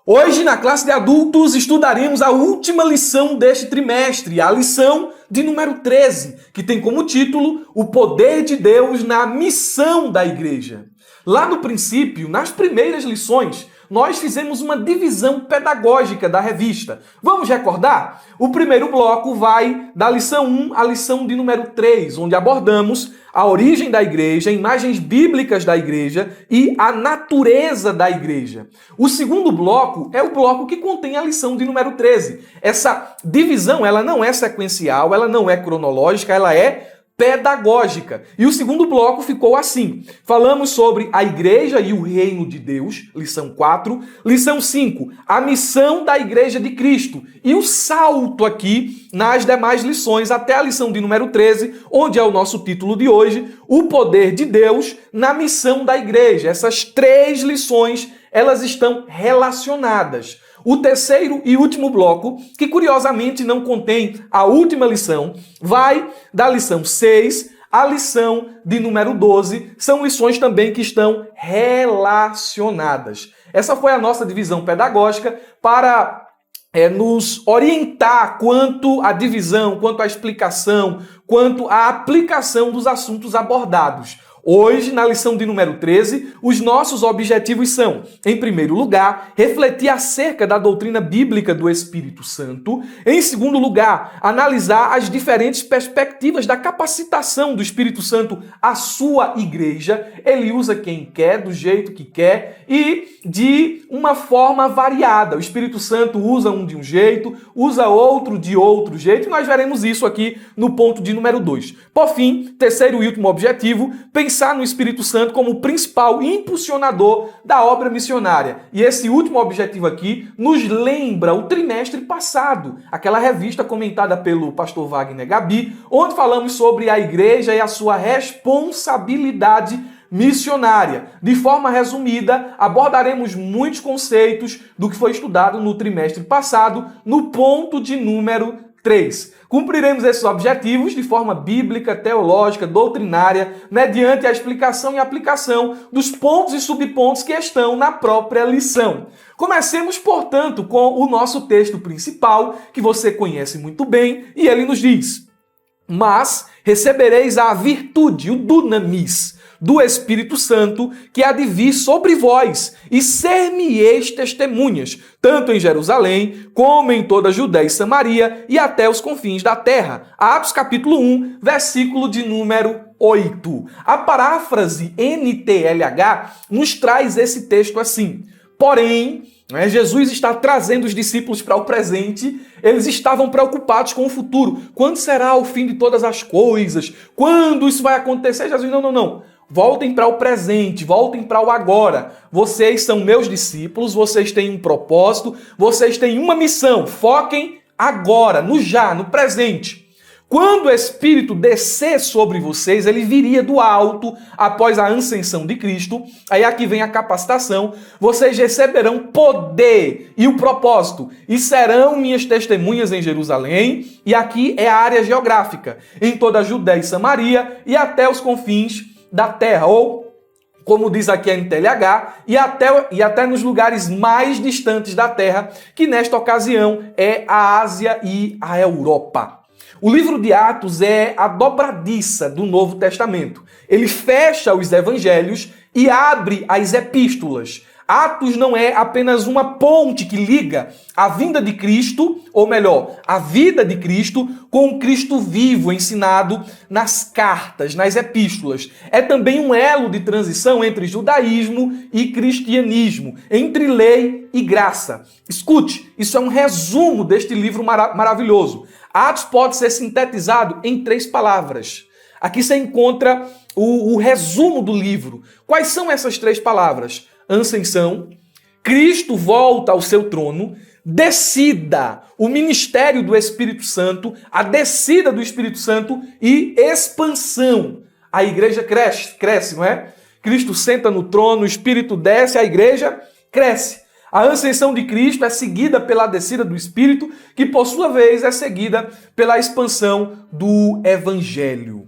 Hoje, na classe de adultos, estudaremos a última lição deste trimestre, a lição de número 13, que tem como título O Poder de Deus na Missão da Igreja. Lá no princípio, nas primeiras lições, nós fizemos uma divisão pedagógica da revista. Vamos recordar? O primeiro bloco vai da lição 1 à lição de número 3, onde abordamos a origem da igreja, imagens bíblicas da igreja e a natureza da igreja. O segundo bloco é o bloco que contém a lição de número 13. Essa divisão, ela não é sequencial, ela não é cronológica, ela é pedagógica. E o segundo bloco ficou assim. Falamos sobre a igreja e o reino de Deus, lição 4. Lição 5, a missão da igreja de Cristo. E o salto aqui nas demais lições até a lição de número 13, onde é o nosso título de hoje, o poder de Deus na missão da igreja. Essas três lições, elas estão relacionadas. O terceiro e último bloco, que curiosamente não contém a última lição, vai da lição 6 à lição de número 12. São lições também que estão relacionadas. Essa foi a nossa divisão pedagógica para nos orientar quanto à divisão, quanto à explicação, quanto à aplicação dos assuntos abordados. Hoje, na lição de número 13, os nossos objetivos são, em primeiro lugar, refletir acerca da doutrina bíblica do Espírito Santo. Em segundo lugar, analisar as diferentes perspectivas da capacitação do Espírito Santo à sua igreja. Ele usa quem quer, do jeito que quer e de uma forma variada. O Espírito Santo usa um de um jeito, usa outro de outro jeito, e nós veremos isso aqui no ponto de número 2. Por fim, terceiro e último objetivo, pensar no Espírito Santo como o principal impulsionador da obra missionária. E esse último objetivo aqui nos lembra o trimestre passado, aquela revista comentada pelo pastor Wagner Gabi, onde falamos sobre a igreja e a sua responsabilidade missionária. De forma resumida, abordaremos muitos conceitos do que foi estudado no trimestre passado, no ponto de número 3. Cumpriremos esses objetivos de forma bíblica, teológica, doutrinária, mediante a explicação e aplicação dos pontos e subpontos que estão na própria lição. Comecemos, portanto, com o nosso texto principal, que você conhece muito bem, e ele nos diz: mas recebereis a virtude, o dunamis, do Espírito Santo, que há de vir sobre vós, e ser-me-eis testemunhas, tanto em Jerusalém, como em toda a Judéia e Samaria, e até os confins da terra. Atos capítulo 1, versículo de número 8. A paráfrase NTLH nos traz esse texto assim: porém, Jesus está trazendo os discípulos para o presente. Eles estavam preocupados com o futuro. Quando será o fim de todas as coisas? Quando isso vai acontecer? Jesus, não. Voltem para o presente, voltem para o agora. Vocês são meus discípulos, vocês têm um propósito, vocês têm uma missão. Foquem agora, no já, no presente. Quando o Espírito descer sobre vocês, ele viria do alto após a ascensão de Cristo. Aí aqui vem a capacitação. Vocês receberão poder e o propósito e serão minhas testemunhas em Jerusalém. E aqui é a área geográfica, em toda a Judéia e Samaria e até os confins da terra, ou, como diz aqui a NTLH, e até nos lugares mais distantes da terra, que nesta ocasião é a Ásia e a Europa. O livro de Atos é a dobradiça do Novo Testamento. Ele fecha os evangelhos e abre as epístolas. Atos não é apenas uma ponte que liga a vinda de Cristo, ou melhor, a vida de Cristo, com o Cristo vivo ensinado nas cartas, nas epístolas. É também um elo de transição entre judaísmo e cristianismo, entre lei e graça. Escute, isso é um resumo deste livro maravilhoso. Atos pode ser sintetizado em 3 palavras. Aqui você encontra o resumo do livro. Quais são essas 3 palavras? Ascensão, Cristo volta ao seu trono, descida, o ministério do Espírito Santo, a descida do Espírito Santo e expansão. A igreja cresce, não é? Cristo senta no trono, o Espírito desce, a igreja cresce. A ascensão de Cristo é seguida pela descida do Espírito, que por sua vez é seguida pela expansão do Evangelho.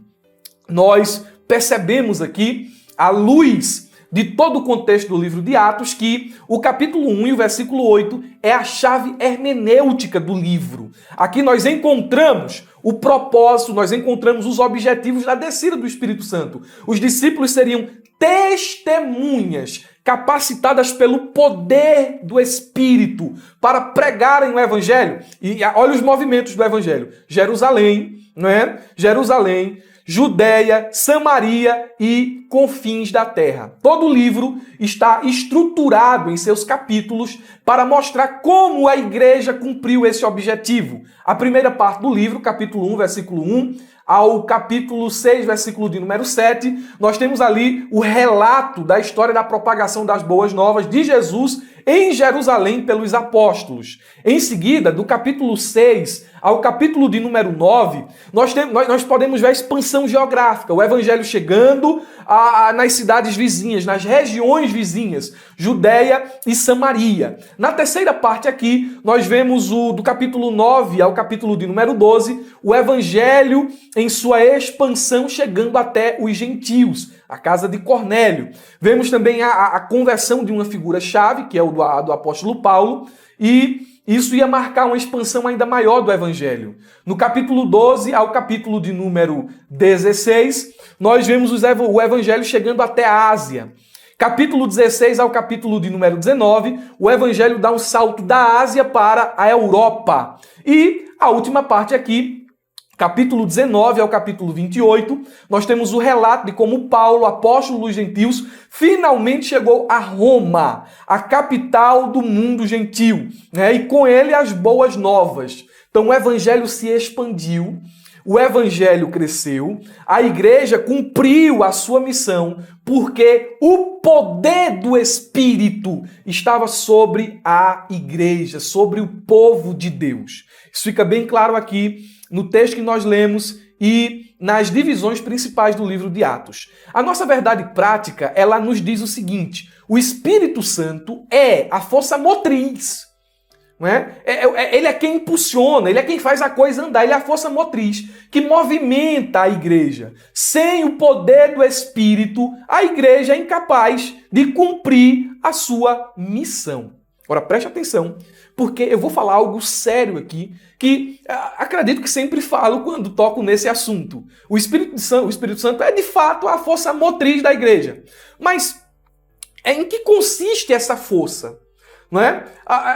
Nós percebemos aqui, à luz de todo o contexto do livro de Atos que o capítulo 1 e o versículo 8 é a chave hermenêutica do livro. Aqui nós encontramos o propósito, nós encontramos os objetivos da descida do Espírito Santo. Os discípulos seriam testemunhas capacitadas pelo poder do Espírito para pregarem o Evangelho. E olha os movimentos do Evangelho. Jerusalém, não é? Jerusalém, Judéia, Samaria e confins da terra. Todo o livro está estruturado em seus capítulos para mostrar como a igreja cumpriu esse objetivo. A primeira parte do livro, capítulo 1, versículo 1, ao capítulo 6, versículo de número 7, nós temos ali o relato da história da propagação das boas novas de Jesus em Jerusalém pelos apóstolos. Em seguida, do capítulo 6 ao capítulo de número 9, nós podemos ver a expansão geográfica, o evangelho chegando nas cidades vizinhas, nas regiões vizinhas, Judéia e Samaria. Na terceira parte aqui, nós vemos do capítulo 9 ao capítulo de número 12, o evangelho em sua expansão chegando até os gentios, a casa de Cornélio. Vemos também a conversão de uma figura-chave, que é o do apóstolo Paulo, e isso ia marcar uma expansão ainda maior do Evangelho. No capítulo 12 ao capítulo de número 16, nós vemos o Evangelho chegando até a Ásia. Capítulo 16 ao capítulo de número 19, o Evangelho dá um salto da Ásia para a Europa. E a última parte aqui, capítulo 19 ao capítulo 28, nós temos o relato de como Paulo, apóstolo dos gentios, finalmente chegou a Roma, a capital do mundo gentil, né? E com ele as boas novas. Então o evangelho se expandiu, o evangelho cresceu, a igreja cumpriu a sua missão, porque o poder do Espírito estava sobre a igreja, sobre o povo de Deus. Isso fica bem claro aqui no texto que nós lemos e nas divisões principais do livro de Atos. A nossa verdade prática, ela nos diz o seguinte: o Espírito Santo é a força motriz, não é? Ele é quem impulsiona, ele é quem faz a coisa andar, ele é a força motriz que movimenta a igreja. Sem o poder do Espírito, a igreja é incapaz de cumprir a sua missão. Agora, preste atenção, porque eu vou falar algo sério aqui, que acredito que sempre falo quando toco nesse assunto. O Espírito Santo é, de fato, a força motriz da igreja. Mas em que consiste essa força? Não é?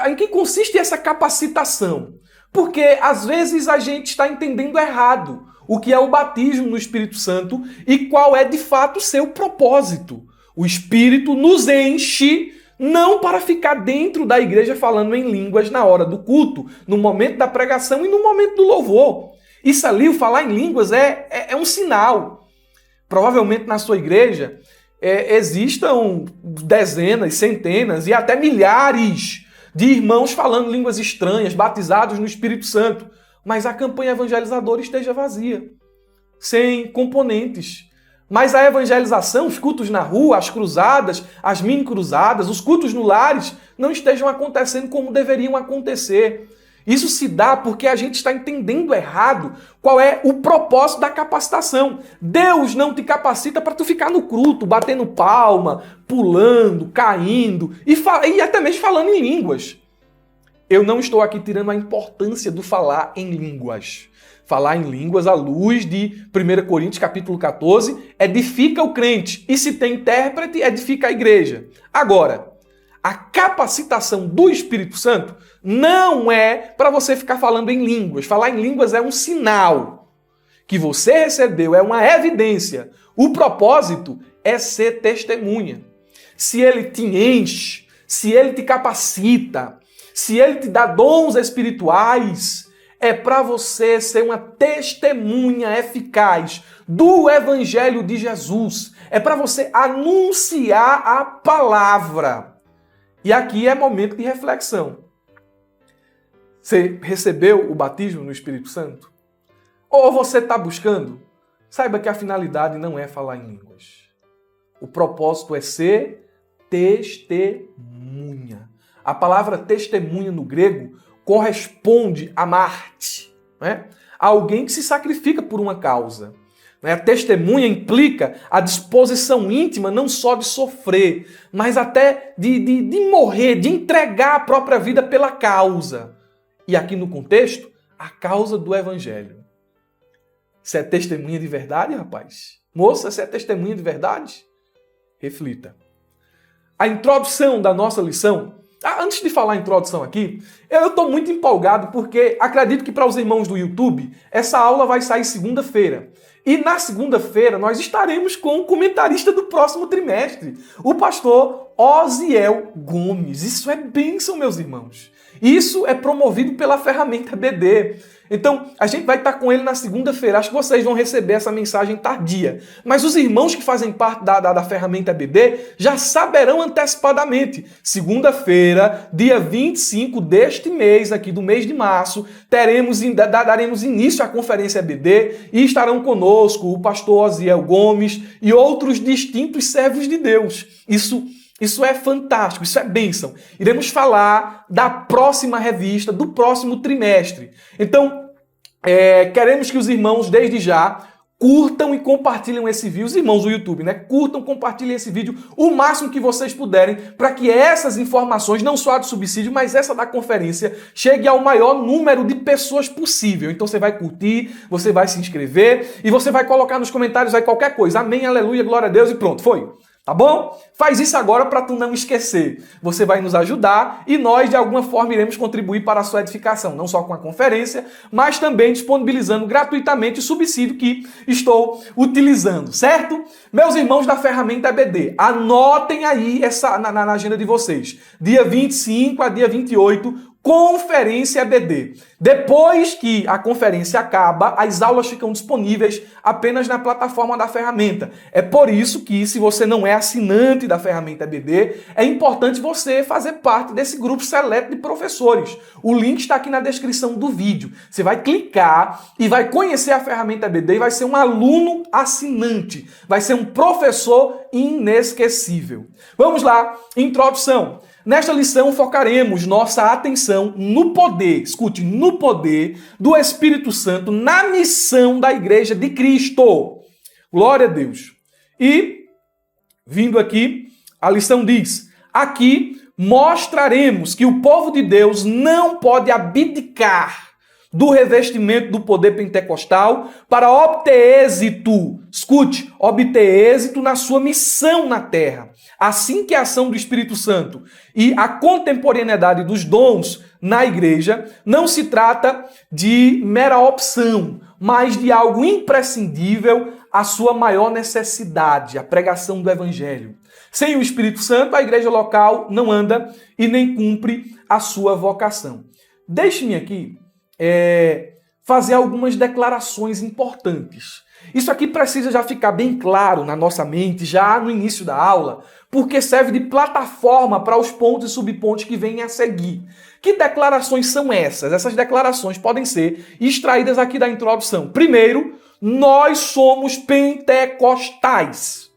Em que consiste essa capacitação? Porque, às vezes, a gente está entendendo errado o que é o batismo no Espírito Santo e qual é, de fato, o seu propósito. O Espírito nos enche não para ficar dentro da igreja falando em línguas na hora do culto, no momento da pregação e no momento do louvor. Isso ali, o falar em línguas, é um sinal. Provavelmente na sua igreja existam dezenas, centenas e até milhares de irmãos falando línguas estranhas, batizados no Espírito Santo, mas a campanha evangelizadora esteja vazia, sem componentes. Mas a evangelização, os cultos na rua, as cruzadas, as mini-cruzadas, os cultos no lares, não estejam acontecendo como deveriam acontecer. Isso se dá porque a gente está entendendo errado qual é o propósito da capacitação. Deus não te capacita para tu ficar no culto, batendo palma, pulando, caindo e até mesmo falando em línguas. Eu não estou aqui tirando a importância do falar em línguas. Falar em línguas à luz de 1 Coríntios capítulo 14 edifica o crente e se tem intérprete edifica a igreja. Agora, a capacitação do Espírito Santo não é para você ficar falando em línguas. Falar em línguas é um sinal que você recebeu, é uma evidência. O propósito é ser testemunha. Se ele te enche, se ele te capacita, se ele te dá dons espirituais, é para você ser uma testemunha eficaz do Evangelho de Jesus. É para você anunciar a palavra. E aqui é momento de reflexão. Você recebeu o batismo no Espírito Santo? Ou você está buscando? Saiba que a finalidade não é falar em línguas. O propósito é ser testemunha. A palavra testemunha no grego corresponde a Marte, né? Alguém que se sacrifica por uma causa. A testemunha implica a disposição íntima não só de sofrer, mas até de morrer, de entregar a própria vida pela causa. E aqui no contexto, a causa do evangelho. Você é testemunha de verdade, rapaz? Moça, você é testemunha de verdade? Reflita. A introdução da nossa lição. Antes de falar a introdução aqui, eu estou muito empolgado porque acredito que para os irmãos do YouTube, essa aula vai sair segunda-feira. E na segunda-feira nós estaremos com o comentarista do próximo trimestre, o pastor Osiel Gomes. Isso é bênção, meus irmãos. Isso é promovido pela ferramenta BD. Então, a gente vai estar com ele na segunda-feira. Acho que vocês vão receber essa mensagem tardia. Mas os irmãos que fazem parte da ferramenta BD já saberão antecipadamente. Segunda-feira, dia 25 deste mês, aqui do mês de março, daremos início à conferência BD e estarão conosco o pastor Osiel Gomes e outros distintos servos de Deus. Isso é fantástico, isso é bênção. Iremos falar da próxima revista, do próximo trimestre. Então, queremos que os irmãos, desde já, curtam e compartilhem esse vídeo. Os irmãos do YouTube, né? Curtam, compartilhem esse vídeo o máximo que vocês puderem para que essas informações, não só a do subsídio, mas essa da conferência, chegue ao maior número de pessoas possível. Então você vai curtir, você vai se inscrever e você vai colocar nos comentários aí qualquer coisa. Amém, aleluia, glória a Deus e pronto, foi. Tá bom? Faz isso agora para tu não esquecer. Você vai nos ajudar e nós, de alguma forma, iremos contribuir para a sua edificação. Não só com a conferência, mas também disponibilizando gratuitamente o subsídio que estou utilizando, certo? Meus irmãos da ferramenta EBD, anotem aí na agenda de vocês. Dia 25 a dia 28, Conferência EBD. Depois que a conferência acaba, as aulas ficam disponíveis apenas na plataforma da ferramenta. É por isso que, se você não é assinante da ferramenta EBD, é importante você fazer parte desse grupo seleto de professores. O link está aqui na descrição do vídeo. Você vai clicar e vai conhecer a ferramenta EBD e vai ser um aluno assinante. Vai ser um professor inesquecível. Vamos lá, introdução. Nesta lição focaremos nossa atenção no poder, escute, no poder do Espírito Santo na missão da Igreja de Cristo. Glória a Deus. E, vindo aqui, a lição diz, aqui mostraremos que o povo de Deus não pode abdicar do revestimento do poder pentecostal para obter êxito, escute, obter êxito na sua missão na terra. Assim que a ação do Espírito Santo e a contemporaneidade dos dons na igreja não se trata de mera opção, mas de algo imprescindível à sua maior necessidade, a pregação do Evangelho. Sem o Espírito Santo, a igreja local não anda e nem cumpre a sua vocação. Deixe-me aqui fazer algumas declarações importantes. Isso aqui precisa já ficar bem claro na nossa mente, já no início da aula, porque serve de plataforma para os pontos e subpontos que vêm a seguir. Que declarações são essas? Essas declarações podem ser extraídas aqui da introdução. Primeiro, nós somos pentecostais.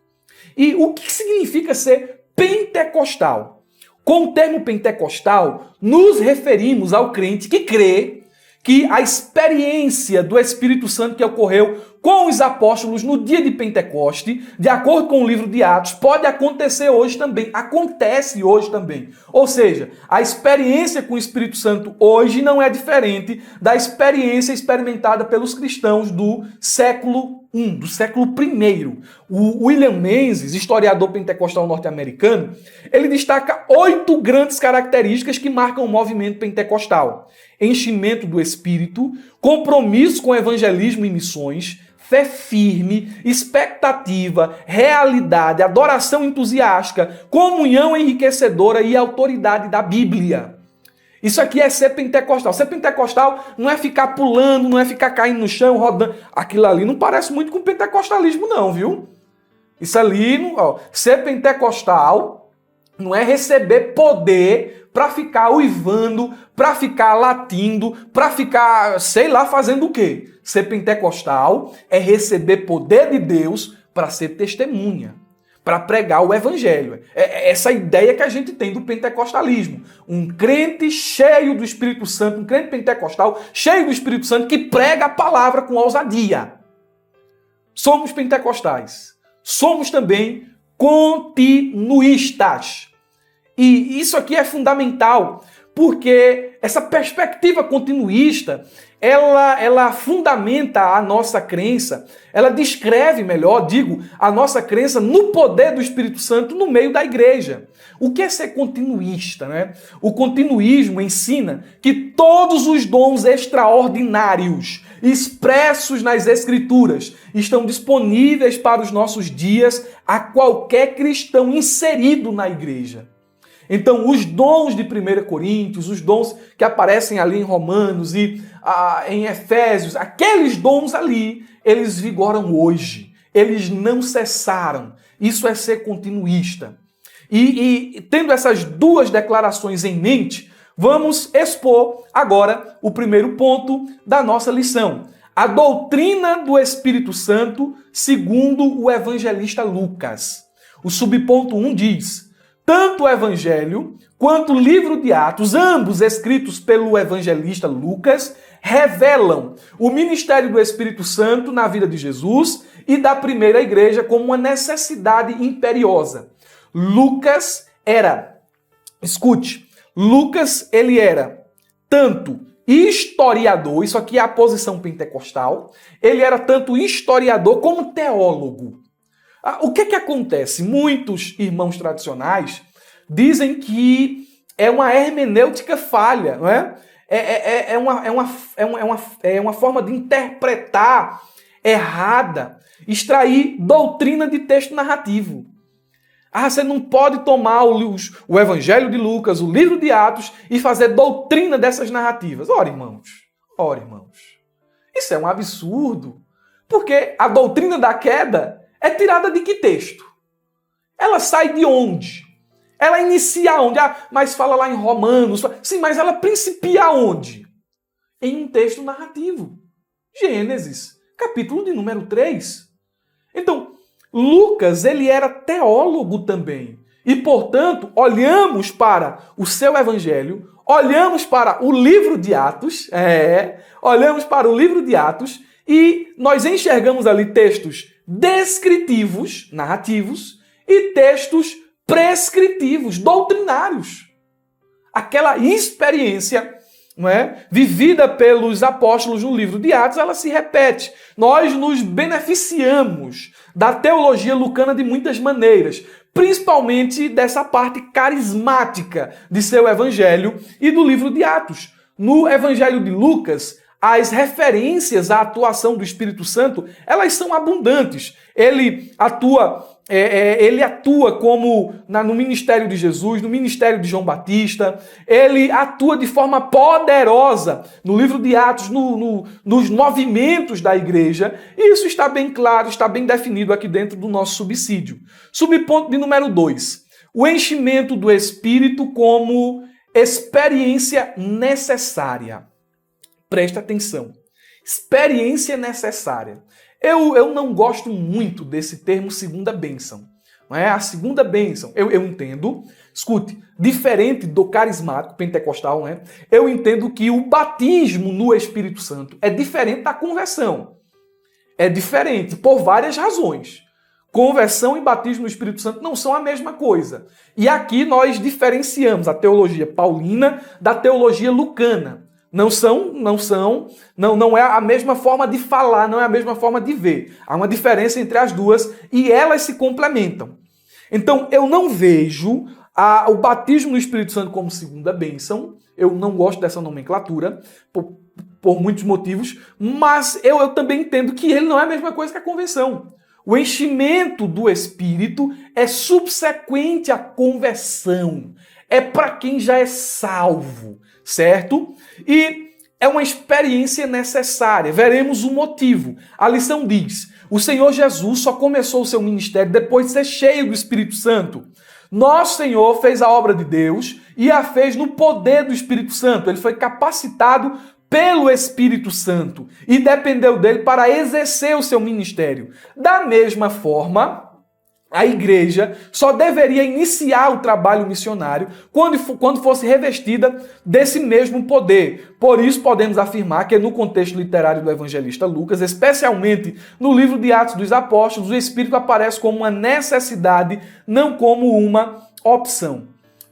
E o que significa ser pentecostal? Com o termo pentecostal, nos referimos ao crente que crê que a experiência do Espírito Santo que ocorreu com os apóstolos no dia de Pentecoste, de acordo com o livro de Atos, pode acontecer hoje também, acontece hoje também. Ou seja, a experiência com o Espírito Santo hoje não é diferente da experiência experimentada pelos cristãos do século I, do século I. O William Menzies, historiador pentecostal norte-americano, ele destaca 8 grandes características que marcam o movimento pentecostal: enchimento do Espírito, compromisso com evangelismo e missões, fé firme, expectativa, realidade, adoração entusiástica, comunhão enriquecedora e autoridade da Bíblia. Isso aqui é ser pentecostal. Ser pentecostal não é ficar pulando, não é ficar caindo no chão, rodando. Aquilo ali não parece muito com pentecostalismo não, viu? Isso ali, ser pentecostal não é receber poder para ficar uivando, para ficar latindo, para ficar, sei lá, fazendo o quê? Ser pentecostal é receber poder de Deus para ser testemunha, para pregar o evangelho. É essa ideia que a gente tem do pentecostalismo. Um crente cheio do Espírito Santo, um crente pentecostal cheio do Espírito Santo que prega a palavra com ousadia. somos pentecostais, somos também continuistas. E isso aqui é fundamental, porque essa perspectiva continuista, ela fundamenta a nossa crença, ela descreve melhor, a nossa crença no poder do Espírito Santo no meio da igreja. O que é ser continuista, né? O continuismo ensina que todos os dons extraordinários expressos nas Escrituras estão disponíveis para os nossos dias a qualquer cristão inserido na igreja. Então, os dons de 1 Coríntios, os dons que aparecem ali em Romanos e em Efésios, aqueles dons ali, eles vigoram hoje. Eles não cessaram. Isso é ser continuista. E tendo essas duas declarações em mente, vamos expor agora o primeiro ponto da nossa lição. A doutrina do Espírito Santo segundo o evangelista Lucas. O subponto 1 diz: tanto o Evangelho quanto o livro de Atos, ambos escritos pelo evangelista Lucas, revelam o ministério do Espírito Santo na vida de Jesus e da primeira igreja como uma necessidade imperiosa. Lucas era tanto historiador, isso aqui é a posição pentecostal, ele era tanto historiador como teólogo. O que acontece? Muitos irmãos tradicionais dizem que é uma hermenêutica falha, não é? É uma forma de interpretar errada, extrair doutrina de texto narrativo. Você não pode tomar o Evangelho de Lucas, o livro de Atos e fazer doutrina dessas narrativas. Ora, irmãos. Isso é um absurdo. Porque a doutrina da queda é tirada de que texto? Ela sai de onde? Ela inicia onde? Mas fala lá em Romanos. Sim, mas ela principia onde? Em um texto narrativo. Gênesis, capítulo de número 3. Então, Lucas, ele era teólogo também. E, portanto, olhamos para o seu evangelho, olhamos para o livro de Atos, e nós enxergamos ali textos descritivos, narrativos, e textos prescritivos, doutrinários. Aquela experiência, não é, vivida pelos apóstolos no livro de Atos, ela se repete. Nós nos beneficiamos da teologia lucana de muitas maneiras, principalmente dessa parte carismática de seu evangelho e do livro de Atos. No evangelho de Lucas, as referências à atuação do Espírito Santo, elas são abundantes. Ele atua como no ministério de Jesus, no ministério de João Batista. Ele atua de forma poderosa no livro de Atos, nos movimentos da igreja. E isso está bem claro, está bem definido aqui dentro do nosso subsídio. Subponto de número 2. O enchimento do Espírito como experiência necessária. Presta atenção. Experiência necessária. Eu não gosto muito desse termo segunda bênção. Não é? A segunda bênção, eu entendo, escute, diferente do carismático pentecostal, né? Eu entendo que o batismo no Espírito Santo é diferente da conversão. É diferente por várias razões. Conversão e batismo no Espírito Santo não são a mesma coisa. E aqui nós diferenciamos a teologia paulina da teologia lucana. Não é a mesma forma de falar, não é a mesma forma de ver. Há uma diferença entre as duas e elas se complementam. Então, eu não vejo o batismo no Espírito Santo como segunda bênção. Eu não gosto dessa nomenclatura, por muitos motivos, mas eu também entendo que ele não é a mesma coisa que a conversão. O enchimento do Espírito é subsequente à conversão. É para quem já é salvo, certo? E é uma experiência necessária. Veremos o motivo. A lição diz: o Senhor Jesus só começou o seu ministério depois de ser cheio do Espírito Santo. Nosso Senhor fez a obra de Deus e a fez no poder do Espírito Santo. Ele foi capacitado pelo Espírito Santo e dependeu dele para exercer o seu ministério. Da mesma forma, A igreja só deveria iniciar o trabalho missionário quando fosse revestida desse mesmo poder. Por isso podemos afirmar que no contexto literário do evangelista Lucas, especialmente no livro de Atos dos Apóstolos, o Espírito aparece como uma necessidade, não como uma opção.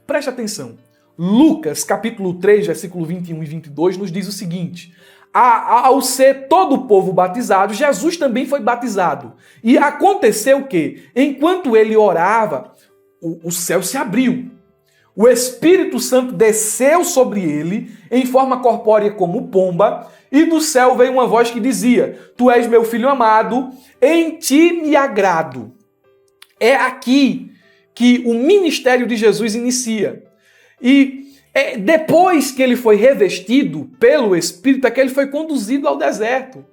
Preste atenção. Lucas, capítulo 3, versículo 21 e 22, nos diz o seguinte: ao ser todo o povo batizado, Jesus também foi batizado. E aconteceu o quê? Enquanto ele orava, o céu se abriu. O Espírito Santo desceu sobre ele em forma corpórea como pomba, e do céu veio uma voz que dizia: Tu és meu filho amado, em ti me agrado. É aqui que o ministério de Jesus inicia. E depois que ele foi revestido pelo Espírito, é que ele foi conduzido ao deserto.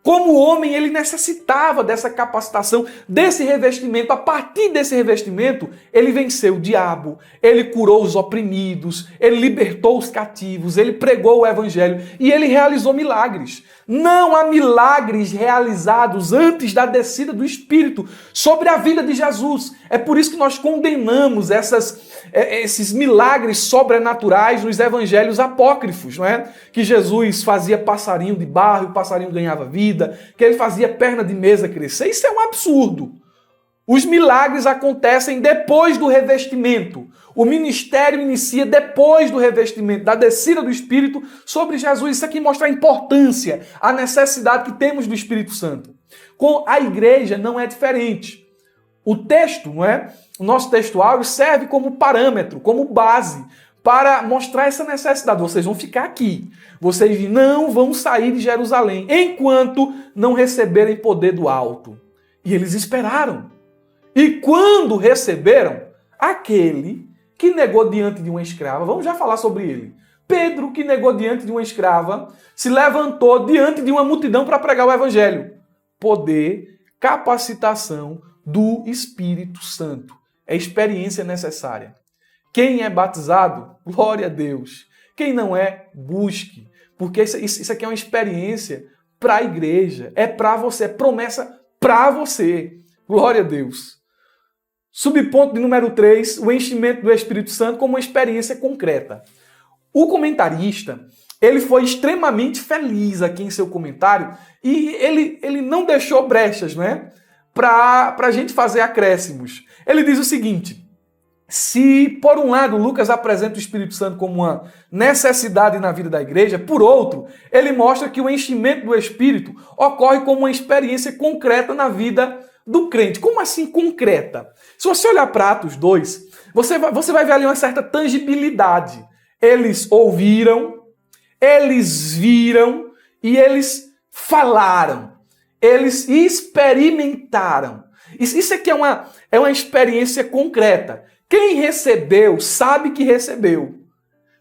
Como homem, ele necessitava dessa capacitação, desse revestimento. A partir desse revestimento, ele venceu o diabo, ele curou os oprimidos, ele libertou os cativos, ele pregou o evangelho e ele realizou milagres. Não há milagres realizados antes da descida do Espírito sobre a vida de Jesus. É por isso que nós condenamos esses milagres sobrenaturais nos evangelhos apócrifos, não é? Que Jesus fazia passarinho de barro e o passarinho ganhava vida, que ele fazia perna de mesa crescer. Isso é um absurdo. Os milagres acontecem depois do revestimento. O ministério inicia depois do revestimento, da descida do Espírito sobre Jesus. Isso aqui mostra a importância, a necessidade que temos do Espírito Santo. Com a igreja não é diferente. O texto, não é? O nosso textuário serve como parâmetro, como base, para mostrar essa necessidade. Vocês vão ficar aqui. Vocês não vão sair de Jerusalém enquanto não receberem poder do alto. E eles esperaram. E quando receberam, aquele que negou diante de uma escrava, vamos já falar sobre ele. Pedro, que negou diante de uma escrava, se levantou diante de uma multidão para pregar o evangelho. Poder, capacitação do Espírito Santo. É experiência necessária. Quem é batizado, glória a Deus. Quem não é, busque. Porque isso aqui é uma experiência para a igreja. É para você, é promessa para você. Glória a Deus. Subponto de número 3, o enchimento do Espírito Santo como uma experiência concreta. O comentarista, ele foi extremamente feliz aqui em seu comentário e ele não deixou brechas, né, para a gente fazer acréscimos. Ele diz o seguinte: se, por um lado, Lucas apresenta o Espírito Santo como uma necessidade na vida da igreja, por outro, ele mostra que o enchimento do Espírito ocorre como uma experiência concreta na vida do crente. Como assim concreta? Se você olhar para Atos 2, você vai ver ali uma certa tangibilidade. Eles ouviram, eles viram e eles falaram. Eles experimentaram. Isso aqui é uma experiência concreta. Quem recebeu sabe que recebeu.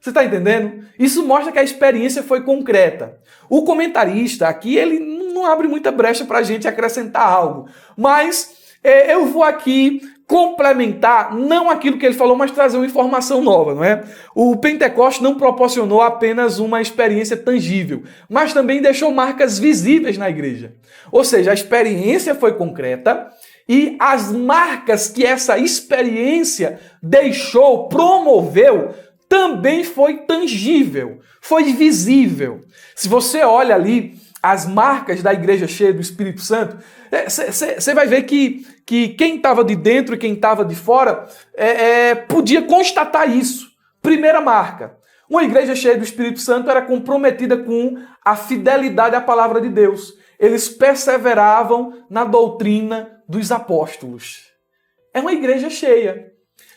Você está entendendo? Isso mostra que a experiência foi concreta. O comentarista aqui, ele não abre muita brecha para a gente acrescentar algo. Mas eu vou aqui complementar, não aquilo que ele falou, mas trazer uma informação nova, não é? O Pentecoste não proporcionou apenas uma experiência tangível, mas também deixou marcas visíveis na igreja. Ou seja, a experiência foi concreta e as marcas que essa experiência deixou, promoveu, também foi tangível, foi visível. Se você olha ali as marcas da igreja cheia do Espírito Santo, você vai ver que quem estava de dentro e quem estava de fora podia constatar isso. Primeira marca: uma igreja cheia do Espírito Santo era comprometida com a fidelidade à palavra de Deus. Eles perseveravam na doutrina dos apóstolos. É uma igreja cheia.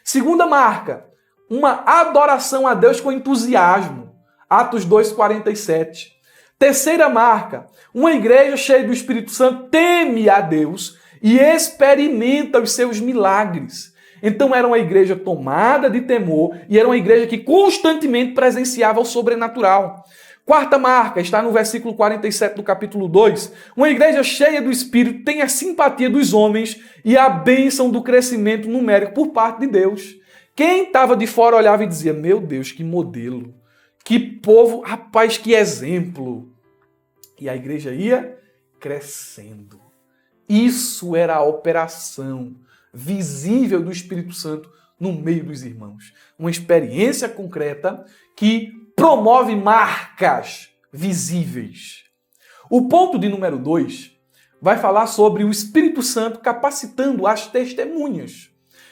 Segunda marca: uma adoração a Deus com entusiasmo. Atos 2:47. Terceira marca: uma igreja cheia do Espírito Santo teme a Deus e experimenta os seus milagres. Então era uma igreja tomada de temor e era uma igreja que constantemente presenciava o sobrenatural. Quarta marca está no versículo 47 do capítulo 2. Uma igreja cheia do Espírito tem a simpatia dos homens e a bênção do crescimento numérico por parte de Deus. Quem estava de fora olhava e dizia: meu Deus, que modelo, que povo, rapaz, que exemplo. E a igreja ia crescendo. Isso era a operação visível do Espírito Santo no meio dos irmãos. Uma experiência concreta que promove marcas visíveis. O ponto de número 2 vai falar sobre o Espírito Santo capacitando as testemunhas.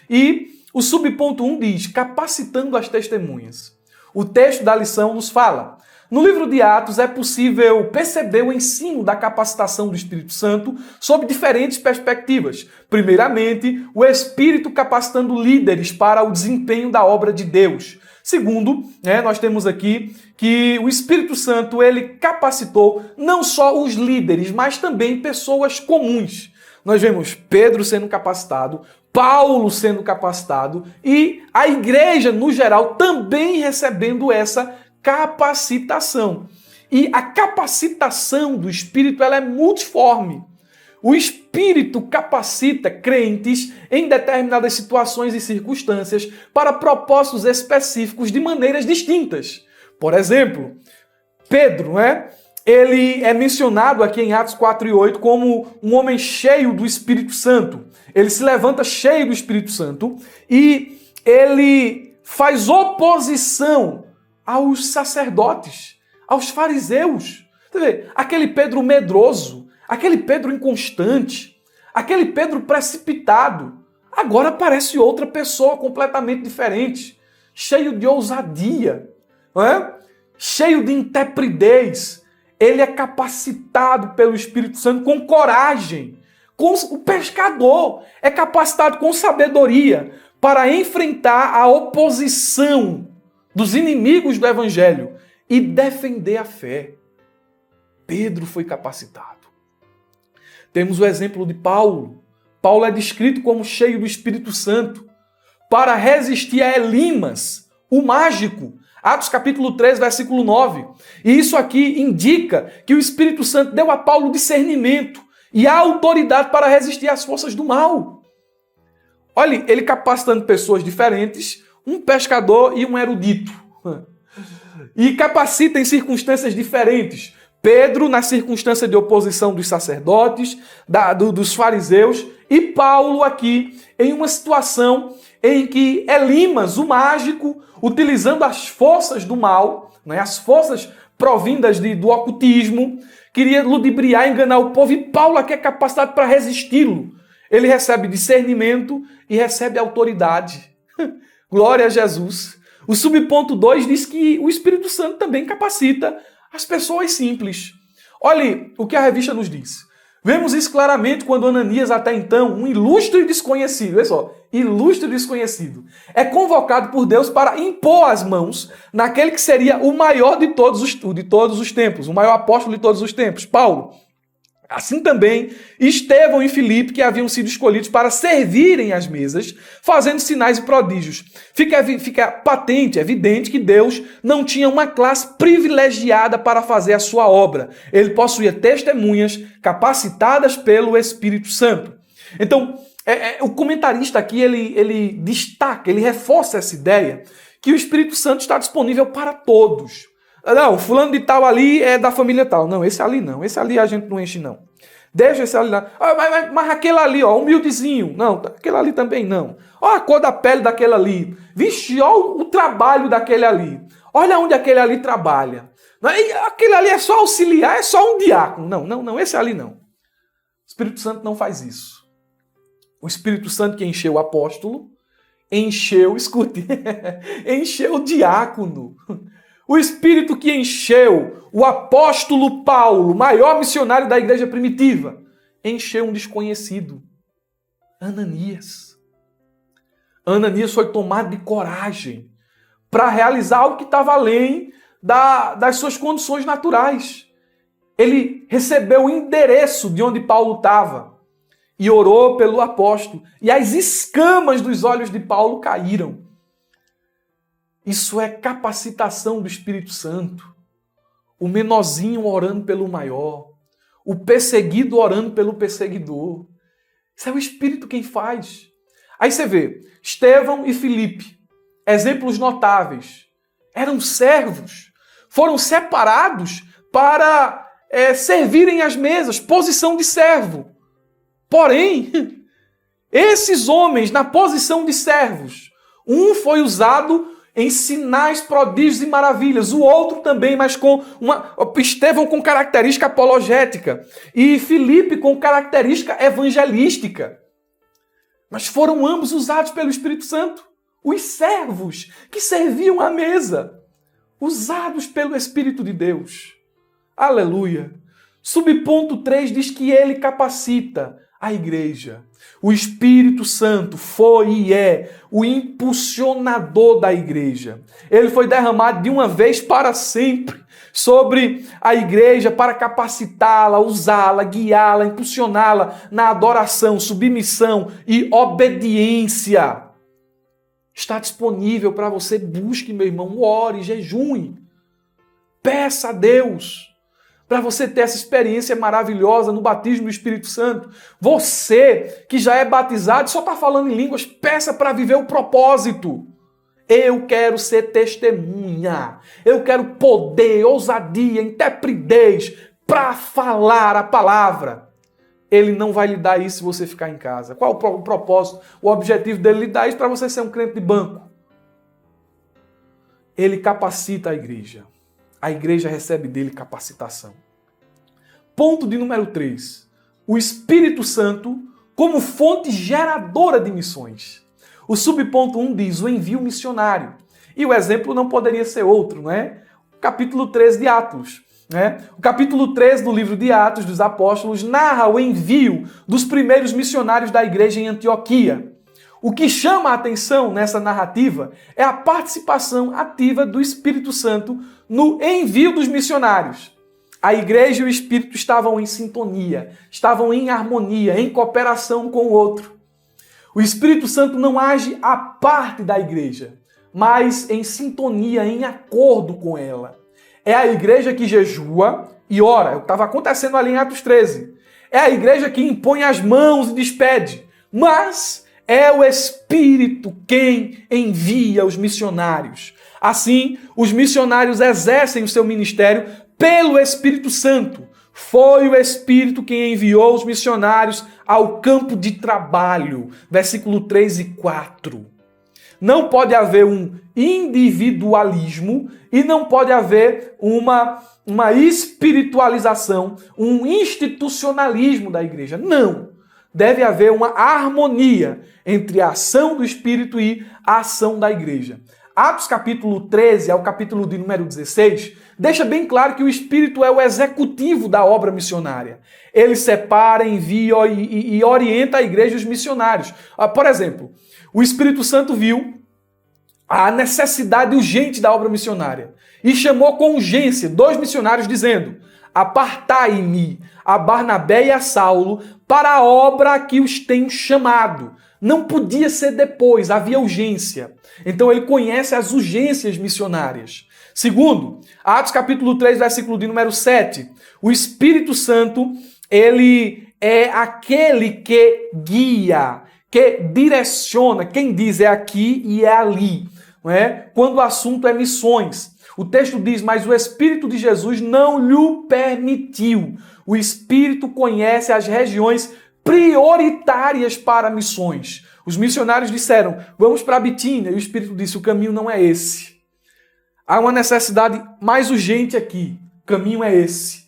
E o subponto 1 diz, capacitando as testemunhas. O texto da lição nos fala, no livro de Atos é possível perceber o ensino da capacitação do Espírito Santo sob diferentes perspectivas. Primeiramente, o Espírito capacitando líderes para o desempenho da obra de Deus. Segundo, nós temos aqui que o Espírito Santo ele capacitou não só os líderes, mas também pessoas comuns. Nós vemos Pedro sendo capacitado, Paulo sendo capacitado e a igreja, no geral, também recebendo essa capacitação. E a capacitação do Espírito ela é multiforme. O Espírito capacita crentes em determinadas situações e circunstâncias para propósitos específicos de maneiras distintas. Por exemplo, Pedro, ele é mencionado aqui em Atos 4:8 como um homem cheio do Espírito Santo. Ele se levanta cheio do Espírito Santo e ele faz oposição aos sacerdotes, aos fariseus. Quer dizer, aquele Pedro medroso, aquele Pedro inconstante, aquele Pedro precipitado, agora parece outra pessoa completamente diferente, cheio de ousadia, cheio de intrepidez. Ele é capacitado pelo Espírito Santo com coragem. O pescador é capacitado com sabedoria para enfrentar a oposição dos inimigos do Evangelho e defender a fé. Pedro foi capacitado. Temos o exemplo de Paulo. Paulo é descrito como cheio do Espírito Santo para resistir a Elimas, o mágico. Atos capítulo 3, versículo 9. E isso aqui indica que o Espírito Santo deu a Paulo discernimento e a autoridade para resistir às forças do mal. Olha, ele capacitando pessoas diferentes, um pescador e um erudito. E capacita em circunstâncias diferentes. Pedro na circunstância de oposição dos sacerdotes, dos fariseus, e Paulo aqui em uma situação em que Elimas, o mágico, utilizando as forças do mal, as forças provindas do ocultismo, queria ludibriar, enganar o povo, e Paulo aqui é capacitado para resisti-lo. Ele recebe discernimento e recebe autoridade. Glória a Jesus. O subponto 2 diz que o Espírito Santo também capacita as pessoas simples. Olhe o que a revista nos diz. Vemos isso claramente quando Ananias, até então, um ilustre desconhecido, olha só, ilustre desconhecido, é convocado por Deus para impor as mãos naquele que seria o maior de todos os tempos, o maior apóstolo de todos os tempos, Paulo. Assim também, Estevão e Filipe, que haviam sido escolhidos para servirem às mesas, fazendo sinais e prodígios. Fica patente, evidente, que Deus não tinha uma classe privilegiada para fazer a sua obra. Ele possuía testemunhas capacitadas pelo Espírito Santo. Então, o comentarista aqui, ele destaca, ele reforça essa ideia que o Espírito Santo está disponível para todos. Não, fulano de tal ali é da família tal. Não, esse ali não. Esse ali a gente não enche, não. Deixa esse ali lá. Mas aquele ali, humildezinho. Não, aquele ali também não. Olha a cor da pele daquele ali. Vixe, olha o trabalho daquele ali. Olha onde aquele ali trabalha. Aquele ali é só auxiliar, é só um diácono. Não, esse ali não. O Espírito Santo não faz isso. O Espírito Santo que encheu o apóstolo, encheu o diácono. O Espírito que encheu o apóstolo Paulo, maior missionário da igreja primitiva, encheu um desconhecido, Ananias. Ananias foi tomado de coragem para realizar algo que estava além das suas condições naturais. Ele recebeu o endereço de onde Paulo estava e orou pelo apóstolo. E as escamas dos olhos de Paulo caíram. Isso é capacitação do Espírito Santo. O menorzinho orando pelo maior. O perseguido orando pelo perseguidor. Isso é o Espírito quem faz. Aí você vê, Estevão e Filipe, exemplos notáveis. Eram servos. Foram separados para servirem às mesas, posição de servo. Porém, esses homens, na posição de servos, um foi usado em sinais, prodígios e maravilhas, o outro também, mas com Estevão com característica apologética e Filipe com característica evangelística. Mas foram ambos usados pelo Espírito Santo. Os servos que serviam à mesa, usados pelo Espírito de Deus. Aleluia. Subponto 3 diz que ele capacita a igreja. O Espírito Santo foi e é o impulsionador da igreja. Ele foi derramado de uma vez para sempre sobre a igreja para capacitá-la, usá-la, guiá-la, impulsioná-la na adoração, submissão e obediência. Está disponível para você. Busque, meu irmão, ore, jejue. Peça a Deus para você ter essa experiência maravilhosa no batismo do Espírito Santo. Você que já é batizado só está falando em línguas, peça para viver o propósito. Eu quero ser testemunha. Eu quero poder, ousadia, intrepidez para falar a palavra. Ele não vai lhe dar isso se você ficar em casa. Qual o propósito? O objetivo dele lhe dar isso para você ser um crente de banco. Ele capacita a igreja. A igreja recebe dele capacitação. Ponto de número 3. O Espírito Santo como fonte geradora de missões. O subponto 1 diz o envio missionário. E o exemplo não poderia ser outro, não é? O capítulo 13 de Atos. Né? O capítulo 13 do livro de Atos dos Apóstolos narra o envio dos primeiros missionários da igreja em Antioquia. O que chama a atenção nessa narrativa é a participação ativa do Espírito Santo no envio dos missionários. A igreja e o Espírito estavam em sintonia, estavam em harmonia, em cooperação com o outro. O Espírito Santo não age à parte da igreja, mas em sintonia, em acordo com ela. É a igreja que jejua e ora, é o que estava acontecendo ali em Atos 13. É a igreja que impõe as mãos e despede, mas é o Espírito quem envia os missionários. Assim, os missionários exercem o seu ministério pelo Espírito Santo. Foi o Espírito quem enviou os missionários ao campo de trabalho. Versículo 3 e 4. Não pode haver um individualismo e não pode haver uma espiritualização, um institucionalismo da igreja. Não. Deve haver uma harmonia entre a ação do Espírito e a ação da igreja. Atos capítulo 13 ao capítulo de número 16 deixa bem claro que o Espírito é o executivo da obra missionária. Ele separa, envia e orienta a igreja e os missionários. Por exemplo, o Espírito Santo viu a necessidade urgente da obra missionária e chamou com urgência 2 missionários dizendo: apartai-me a Barnabé e a Saulo para a obra a que os tenho chamado. Não podia ser depois, havia urgência. Então ele conhece as urgências missionárias. Segundo, Atos capítulo 3, versículo de número 7, o Espírito Santo, ele é aquele que guia, que direciona, quem diz é aqui e é ali, não é? Quando o assunto é missões. O texto diz, mas o Espírito de Jesus não lhe permitiu. O Espírito conhece as regiões prioritárias para missões. Os missionários disseram, vamos para a Bitínia, e o Espírito disse, o caminho não é esse. Há uma necessidade mais urgente aqui, o caminho é esse.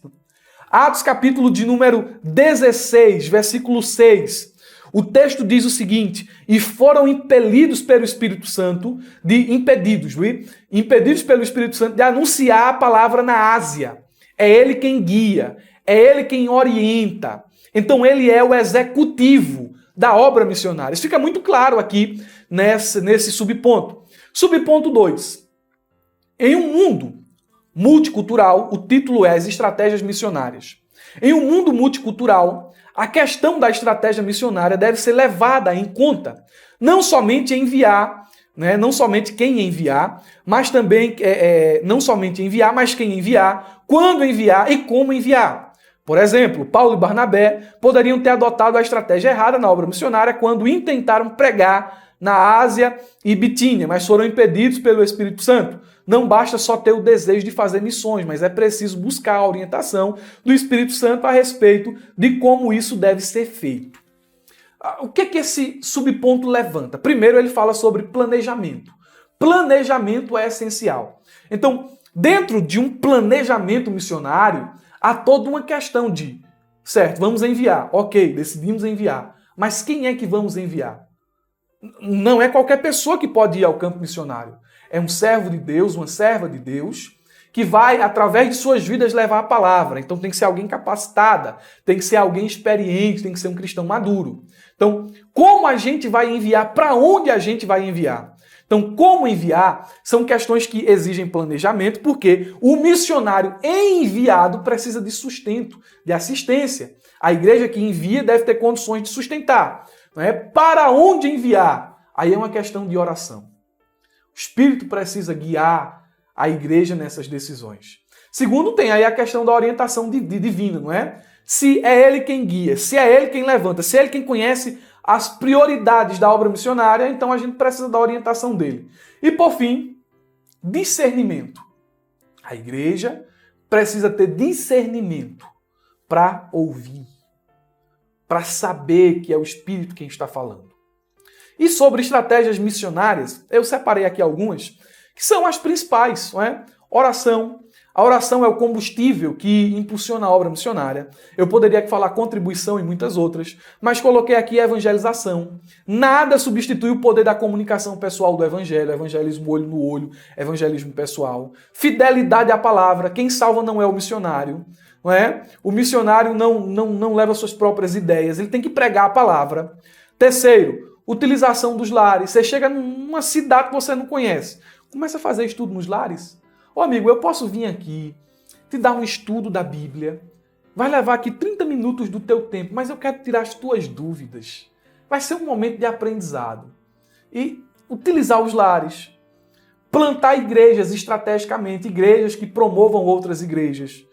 Atos capítulo de número 16, versículo 6, o texto diz o seguinte, e foram impelidos pelo Espírito Santo, impedidos pelo Espírito Santo de anunciar a palavra na Ásia. É ele quem guia, é ele quem orienta. Então ele é o executivo da obra missionária. Isso fica muito claro aqui nesse subponto. Subponto 2. Em um mundo multicultural, o título é As Estratégias Missionárias. Em um mundo multicultural, a questão da estratégia missionária deve ser levada em conta. Não somente enviar, não somente quem enviar, mas também não somente enviar, mas quem enviar, quando enviar e como enviar. Por exemplo, Paulo e Barnabé poderiam ter adotado a estratégia errada na obra missionária quando intentaram pregar na Ásia e Bitínia, mas foram impedidos pelo Espírito Santo. Não basta só ter o desejo de fazer missões, mas é preciso buscar a orientação do Espírito Santo a respeito de como isso deve ser feito. O que que esse subponto levanta? Primeiro, ele fala sobre planejamento. Planejamento é essencial. Então, dentro de um planejamento missionário, há toda uma questão de, certo, vamos enviar, ok, decidimos enviar, mas quem é que vamos enviar? Não é qualquer pessoa que pode ir ao campo missionário. É um servo de Deus, uma serva de Deus, que vai, através de suas vidas, levar a palavra. Então tem que ser alguém capacitada, tem que ser alguém experiente, tem que ser um cristão maduro. Então, como a gente vai enviar? Para onde a gente vai enviar? Então, como enviar? São questões que exigem planejamento, porque o missionário enviado precisa de sustento, de assistência. A igreja que envia deve ter condições de sustentar. Não é? Para onde enviar? Aí é uma questão de oração. O Espírito precisa guiar a igreja nessas decisões. Segundo, tem aí a questão da orientação divina, não é? Se é ele quem guia, se é ele quem levanta, se é ele quem conhece as prioridades da obra missionária, então a gente precisa da orientação dele. E por fim, discernimento. A igreja precisa ter discernimento para ouvir, para saber que é o Espírito quem está falando. E sobre estratégias missionárias, eu separei aqui algumas, que são as principais, não é? Oração. A oração é o combustível que impulsiona a obra missionária. Eu poderia aqui falar contribuição e muitas outras, mas coloquei aqui evangelização. Nada substitui o poder da comunicação pessoal do evangelho, evangelismo olho no olho, evangelismo pessoal. Fidelidade à palavra. Quem salva não é o missionário. Não é? O missionário não leva suas próprias ideias, ele tem que pregar a palavra. Terceiro, utilização dos lares. Você chega numa cidade que você não conhece, começa a fazer estudo nos lares. Ô amigo, eu posso vir aqui, te dar um estudo da Bíblia, vai levar aqui 30 minutos do teu tempo, mas eu quero tirar as tuas dúvidas. Vai ser um momento de aprendizado. E utilizar os lares. Plantar igrejas estrategicamente, igrejas que promovam outras igrejas.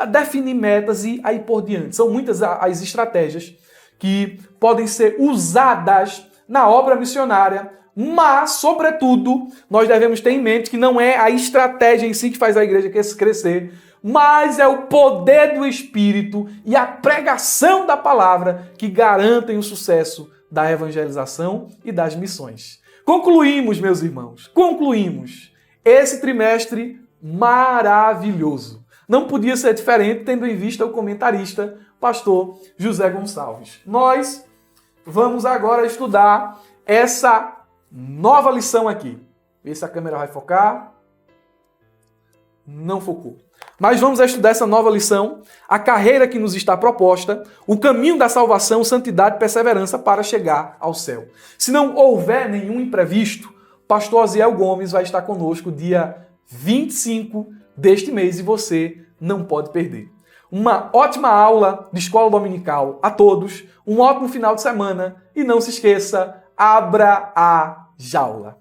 Definir metas e aí por diante. São muitas as estratégias que podem ser usadas na obra missionária, mas, sobretudo, nós devemos ter em mente que não é a estratégia em si que faz a igreja crescer, mas é o poder do Espírito e a pregação da palavra que garantem o sucesso da evangelização e das missões. Concluímos, meus irmãos, concluímos esse trimestre maravilhoso. Não podia ser diferente, tendo em vista o comentarista, pastor José Gonçalves. Nós vamos agora estudar essa nova lição aqui. Vê se a câmera vai focar. Não focou. Mas vamos estudar essa nova lição, a carreira que nos está proposta, o caminho da salvação, santidade e perseverança para chegar ao céu. Se não houver nenhum imprevisto, pastor Osiel Gomes vai estar conosco dia 25 deste mês e você não pode perder. Uma ótima aula de escola dominical a todos, um ótimo final de semana e não se esqueça, abra a jaula.